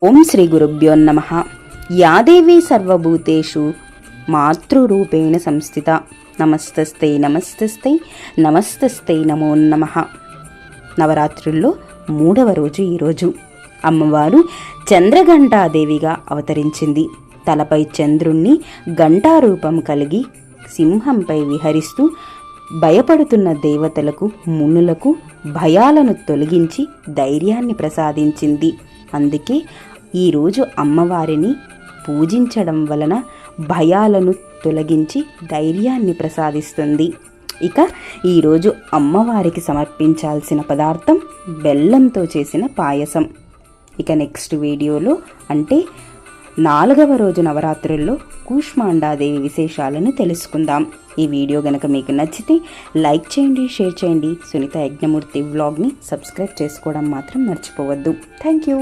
ఓం శ్రీ గురుభ్యో నమః. యాదేవి సర్వభూతేషు మాతృరూపేణ సంస్థిత. నమస్తస్తే నమస్తస్తే నమస్తస్తే నమో నమః. నవరాత్రుల్లో 3వ రోజు ఈరోజు. అమ్మవారు చంద్రఘంటాదేవిగా అవతరించింది. తలపై చంద్రుణ్ణి ఘంటారూపం కలిగి సింహంపై విహరిస్తూ భయపడుతున్న దేవతలకు, మునులకు భయాలను తొలగించి ధైర్యాన్ని ప్రసాదించింది. అందుకే ఈరోజు అమ్మవారిని పూజించడం వలన భయాలను తొలగించి ధైర్యాన్ని ప్రసాదిస్తుంది. ఇక ఈరోజు అమ్మవారికి సమర్పించాల్సిన పదార్థం బెల్లంతో చేసిన పాయసం. ఇక నెక్స్ట్ వీడియోలో అంటే 4వ రోజు నవరాత్రుల్లో కూష్మాండాదేవి విశేషాలను తెలుసుకుందాం. ఈ వీడియో గనక మీకు నచ్చితే లైక్ చేయండి, షేర్ చేయండి. సునీత యజ్ఞమూర్తి వ్లాగ్ని సబ్స్క్రైబ్ చేసుకోవడం మాత్రం మర్చిపోవద్దు. Thank you.